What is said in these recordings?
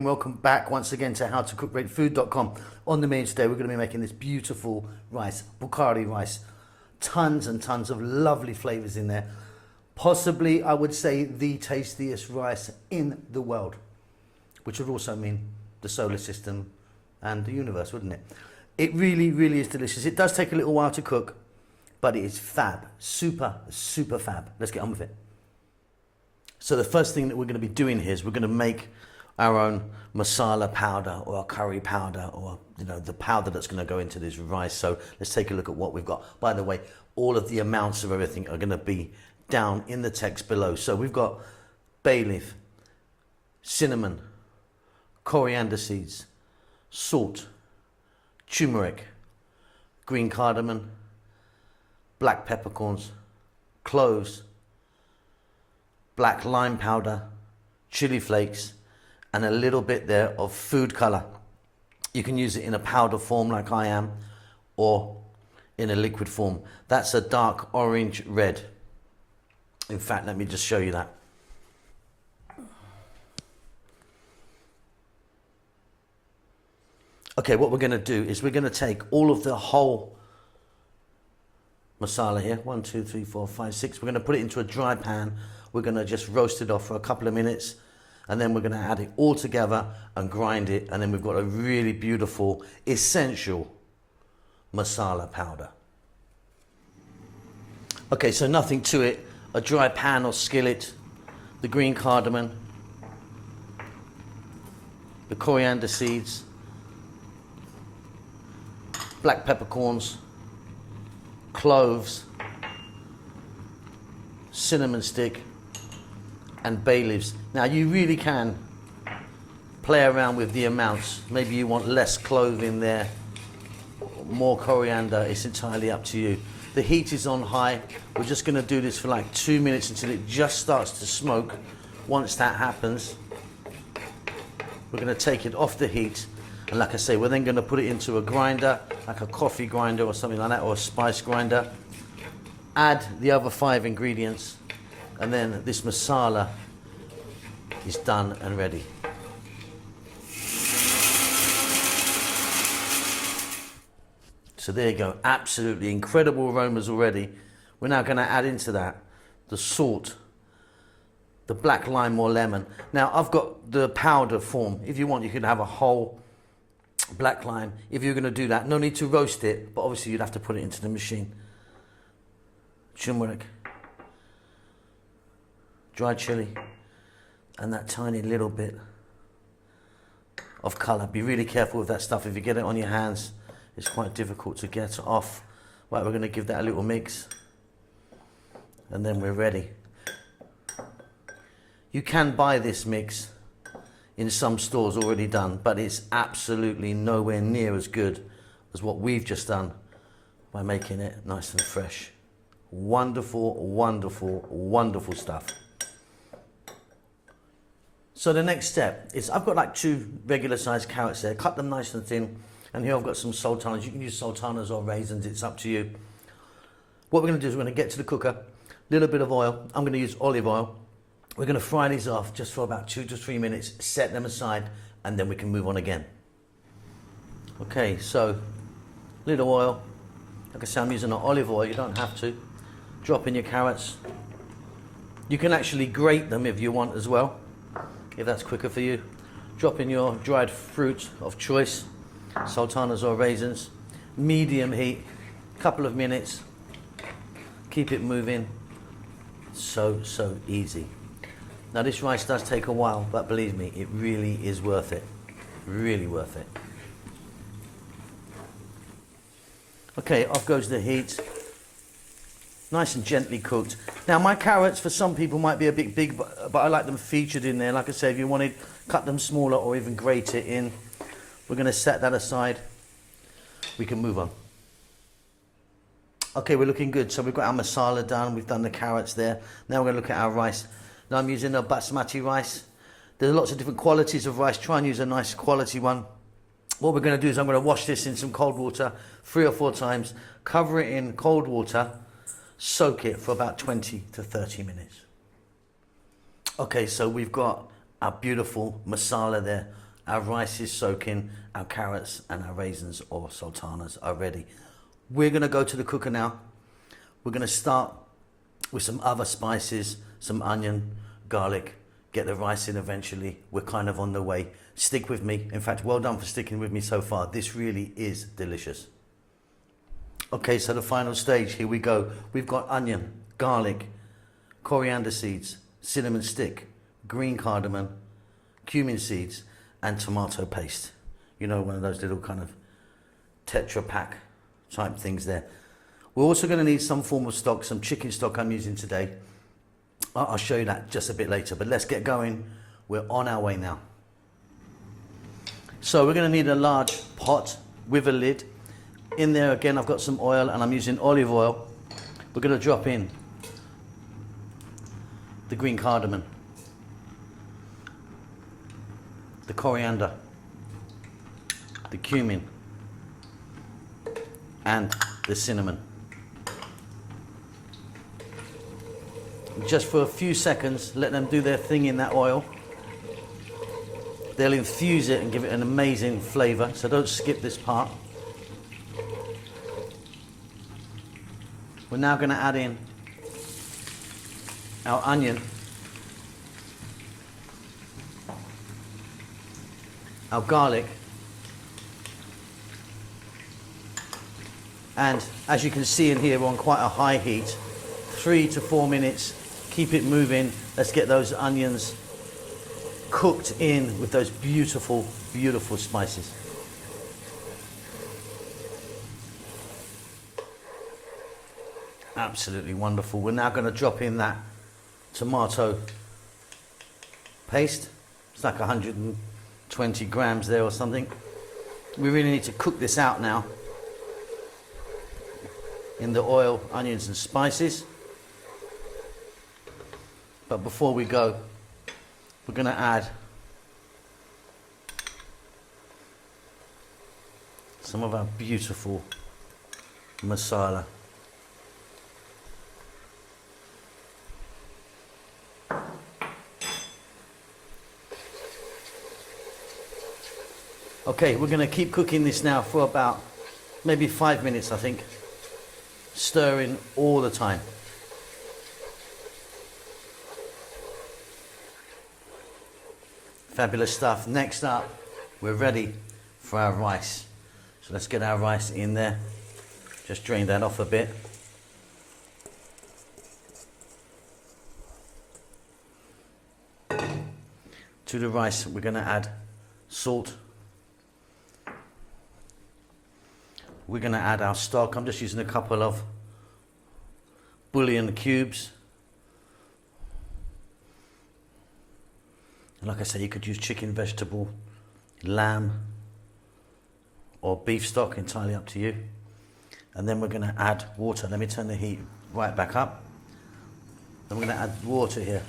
Welcome back once again to howtocookgreatfood.com. On the menu today we're going to be making this beautiful rice, Bukhari rice. Tons and tons of lovely flavors in there. Possibly, I would say, the tastiest rice in the world, which would also mean the solar system and the universe, wouldn't it? It really, really is delicious. It does take a little while to cook, but it is fab. Super, super fab. Let's get on with it. So the first thing that we're going to be doing here is we're going to make our own masala powder or a curry powder, or the powder that's going to go into this rice. So let's take a look at what we've got. By the way, all of the amounts of everything are going to be down in the text below. So we've got bay leaf, cinnamon, coriander seeds, salt, turmeric, green cardamom, black peppercorns, cloves, black lime powder, chili flakes, and a little bit there of food color. You can use it in a powder form like I am, or in a liquid form. That's a dark orange red. In fact, let me just show you that. Okay, what we're going to do is we're going to take all of the whole masala here, 1, 2, 3, 4, 5, 6. We're going to put it into a dry pan. We're going to just roast it off for a couple of minutes, and then we're going to add it all together and grind it, and then we've got a really beautiful, essential masala powder. Okay, so nothing to it. A dry pan or skillet, the green cardamom, the coriander seeds, black peppercorns, cloves, cinnamon stick, and bay leaves. Now you really can play around with the amounts. Maybe you want less clove in there, more coriander. It's entirely up to you. The heat is on high. We're just going to do this for like 2 minutes until it just starts to smoke. Once that happens, we're going to take it off the heat, and like I say, we're then going to put it into a grinder, like a coffee grinder or something like that, or a spice grinder. Add the other 5 ingredients, and then this masala is done and ready. So there you go, absolutely incredible aromas already. We're now going to add into that the salt, the black lime or lemon. Now I've got the powder form. If you want, you can have a whole black lime. If you're going to do that, no need to roast it, but obviously you'd have to put it into the machine. Turmeric, dried chili, and that tiny little bit of color. Be really careful with that stuff. If you get it on your hands, it's quite difficult to get off. Right, we're going to give that a little mix, and then we're ready. You can buy this mix in some stores already done, but it's absolutely nowhere near as good as what we've just done by making it nice and fresh. Wonderful, wonderful, wonderful stuff. So the next step is, I've got like 2 regular sized carrots there, cut them nice and thin, and here I've got some sultanas. You can use sultanas or raisins, it's up to you. What we're going to do is we're going to get to the cooker, a little bit of oil. I'm going to use olive oil. We're going to fry these off just for about 2 to 3 minutes, set them aside, and then we can move on again. Okay, so little oil. Like I say, I'm using an olive oil, you don't have to. Drop in your carrots. You can actually grate them if you want as well, if that's quicker for you. Drop in your dried fruit of choice, sultanas or raisins. Medium heat, couple of minutes. Keep it moving. So easy. Now this rice does take a while, but believe me, it really is worth it. Really worth it. Okay, off goes the heat. Nice and gently cooked. Now my carrots for some people might be a bit big, but I like them featured in there. Like I say, if you wanted, cut them smaller or even grate it in. We're going to set that aside. We can move on. Okay, we're looking good. So we've got our masala done. We've done the carrots there. Now we're going to look at our rice. Now I'm using a basmati rice. There's lots of different qualities of rice. Try and use a nice quality one. What we're going to do is I'm going to wash this in some cold water 3 or 4 times. Cover it in cold water. Soak it for about 20 to 30 minutes. Okay, so we've got our beautiful masala there, Our rice is soaking, our carrots and our raisins or sultanas are ready. We're going to go to the cooker now. We're going to start with some other spices, some onion, garlic, get the rice in eventually. We're kind of on the way. Stick with me. In fact, well done for sticking with me so far. This really is delicious. Okay, so the final stage, here we go. We've got onion, garlic, coriander seeds, cinnamon stick, green cardamom, cumin seeds, and tomato paste. You know, one of those little kind of Tetra Pak type things there. We're also going to need some form of stock, some chicken stock I'm using today. I'll show you that just a bit later, but let's get going. We're on our way now. So we're going to need a large pot with a lid. In there again, I've got some oil and I'm using olive oil. We're going to drop in the green cardamom, the coriander, the cumin, and the cinnamon. Just for a few seconds, let them do their thing in that oil. They'll infuse it and give it an amazing flavor, so don't skip this part. We're now going to add in our onion, our garlic, and as you can see in here, we're on quite a high heat, 3 to 4 minutes. Keep it moving. Let's get those onions cooked in with those beautiful, beautiful spices. Absolutely wonderful. We're now going to drop in that tomato paste. It's like 120 grams there or something. We really need to cook this out now in the oil, onions and spices. But before we go, we're going to add some of our beautiful masala. Okay, we're going to keep cooking this now for about maybe 5 minutes, I think. Stirring all the time. Fabulous stuff. Next up, we're ready for our rice. So let's get our rice in there. Just drain that off a bit. To the rice, we're going to add salt. We're going to add our stock. I'm just using a couple of bouillon cubes. And like I said, you could use chicken, vegetable, lamb, or beef stock, entirely up to you. And then we're going to add water. Let me turn the heat right back up. Then we're going to add water here.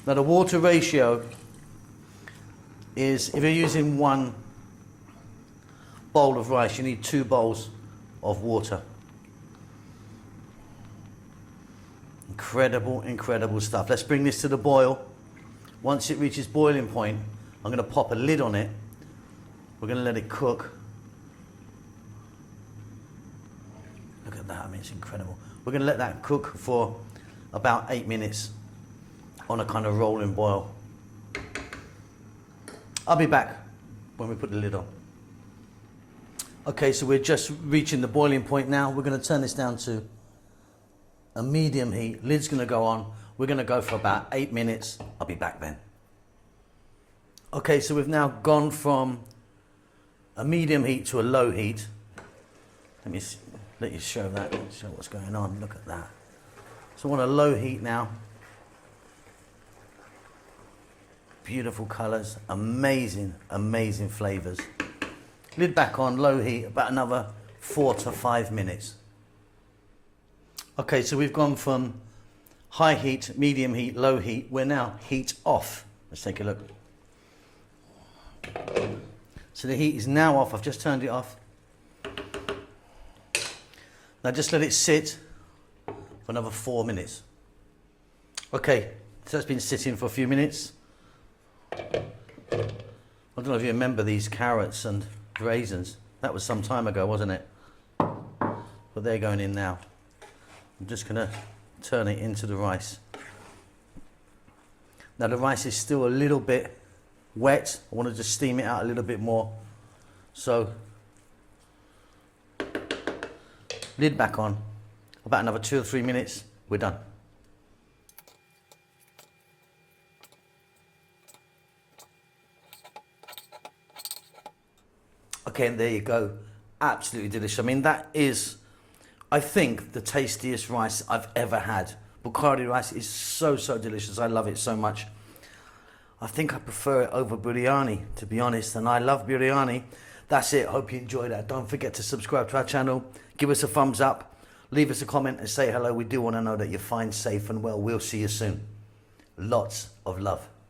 Now the water ratio is, if you're using 1 bowl of rice, you need 2 bowls of water. Incredible, incredible stuff. Let's bring this to the boil. Once it reaches boiling point, I'm going to pop a lid on it. We're going to let it cook. Look at that, I mean, it's incredible. We're going to let that cook for about 8 minutes on a kind of rolling boil. I'll be back when we put the lid on. Okay, so we're just reaching the boiling point now. We're going to turn this down to a medium heat. Lid's going to go on. We're going to go for about 8 minutes. I'll be back then. Okay, so we've now gone from a medium heat to a low heat. Let me let you show that, show what's going on. Look at that. So we're on a low heat now. Beautiful colours, amazing, amazing flavours. Lid back on, low heat, about another 4 to 5 minutes. Okay, so we've gone from high heat, medium heat, low heat. We're now heat off. Let's take a look. So the heat is now off. I've just turned it off. Now just let it sit for another 4 minutes. Okay, so it's been sitting for a few minutes. I don't know if you remember these carrots and raisins. That was some time ago, wasn't it? But they're going in now. I'm just going to turn it into the rice. Now the rice is still a little bit wet. I want to just steam it out a little bit more. So, lid back on. About another 2 or 3 minutes, we're done. Okay, and there you go. Absolutely delicious. I mean, that is, I think, the tastiest rice I've ever had. Bukhari rice is so, so delicious. I love it so much. I think I prefer it over biryani, to be honest, and I love biryani. That's it. Hope you enjoyed that. Don't forget to subscribe to our channel. Give us a thumbs up. Leave us a comment and say hello. We do want to know that you're fine, safe and well. We'll see you soon. Lots of love.